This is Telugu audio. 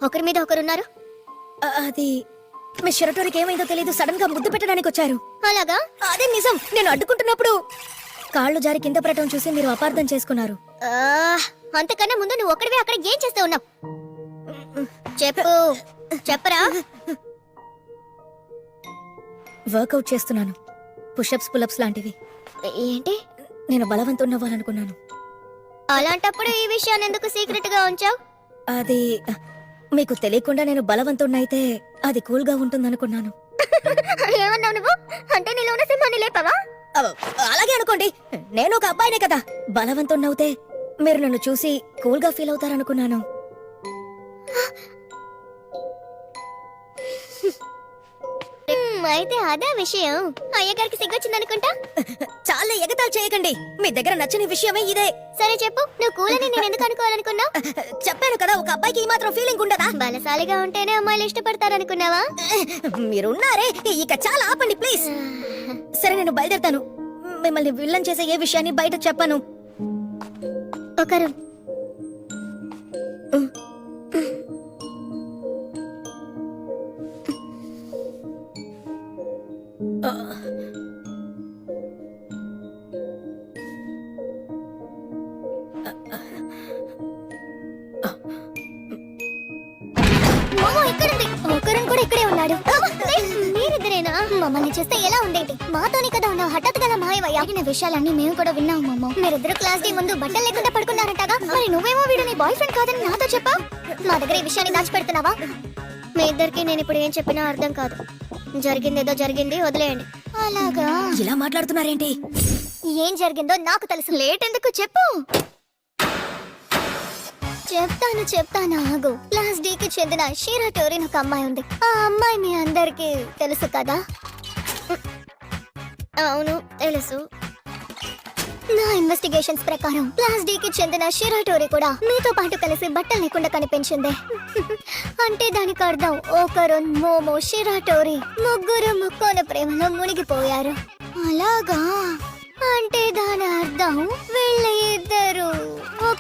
ఒకరి మీద ఒకరున్నారు? అది మీ షెరటోరికి ఏమైందో తెలియదు, సడన్ గా ముద్దు పెట్టడానికి వచ్చారు. అలాగా? అదే నిజం. నేను అడ్డుకుంటున్నప్పుడు కాళ్ళు జారి కింద పడటం చూసి మీరు అపార్థం చేసుకున్నారు. ఆ, అంతకన్నా ముందు నువ్వు ఒక్కడివే అక్కడ ఏం చేస్తూ ఉన్నావు? చెప్పు, చెప్పరా. వర్కౌట్ చేస్తున్నాను, పుషప్స్ పులప్స్ లాంటివి. ఏంటి? నేను బలవంతున్నవ్వాలనుకున్నాను. అలాంటప్పుడు ఈ విషయాన్ని ఎందుకు సీక్రెట్ గా ఉంచావు? అది మీకు తెలియకుండా నేను బలవంతున్నైతే అది కూల్ గా ఉంటుందనుకున్నాను. ఏమన్నావు నువ్వు? అంటే నీలో ఉన్న సింహాన్ని లేపావా? అలాగే అనుకోండి, నేను ఒక అబ్బాయినే కదా. బలవంతున్నవుతే మీరు నన్ను చూసి కూల్ గా ఫీల్ అవుతారనుకున్నాను. అయితే అదే విషయం. అయ్యగారికి సిగ్గొచ్చిందనుకుంటా. చాలా ఎగతాలు చేయకండి, మీ దగ్గర నచ్చని విషయమే ఇదే. సరే చెప్పు, నువ్వు కూలని నేను ఎందుకు అనుకోవాలనుకున్నావు? చెప్పాను కదా, ఒక అబ్బాయికి ఈ మాత్రం ఫీలింగ్ ఉండదా? బలశాలిగా ఉంటేనే అమ్మాయిలు ఇష్టపడతారనుకున్నావా? మీరున్నారే, ఇక చాలా ఆపండి ప్లీజ్. సరే నేను బయలుదేరుతాను. మిమ్మల్ని విల్లన్ చేసే ఏ విషయాన్ని బయట చెప్పను. ఒకరు ఒకరుని కూడా ఇక్కడే ఉన్నాడు. మీరిద్దరేనా? మమ్మల్ని చూస్తే ఎలా ఉండేది? మాతోనే కదా ఉన్నావు, హఠాత్తుగా మాయమయ్యా. అడిగిన విషయాలన్నీ మేము కూడా విన్నాం మమ్మ. మీరిద్దరు క్లాస్ డే ముందు బట్టలు లేకుండా పడుకున్నారంటగా. మరి నువ్వేమో వీడు నీ బాయ్ ఫ్రెండ్ కాదని నాతో చెప్పావు. మా దగ్గర ఈ విషయాన్ని దాచిపెడుతున్నావా? మీ ఇద్దరికి నేను ఇప్పుడు ఏం చెప్పినా అర్థం కాదు. జరిగిందేదో జరిగింది, వదిలేయండి. అలాగా? ఇలా మాట్లాడుతున్నారేంటి? ఏం జరిగిందో నాకు తెలుసు. లేట్ ఎందుకు చెప్పు. చెప్తాను ఆగు. క్లాస్ డి కి చెందిన షీరా టోరిన్ ఒక అమ్మాయి ఉంది. ఆ అమ్మాయి మీ అందరికి తెలుసు కదా? అవును తెలుసు. నా ఇన్వెస్టిగేషన్స్ ప్రకారం క్లాస్ డి కి చెందిన షీరా టోరి కూడా మీతో పాటు కలిసి బట్టలు లేకుండా కనిపించింది. అంటే దానికి అర్థం ఒకరు మోమో షీరా టోరి ముగ్గురు ముక్కోన ప్రేమలో మునిగిపోయారు. అలాగా? అంటే దాని అర్థం వీళ్ళ ఇద్దరు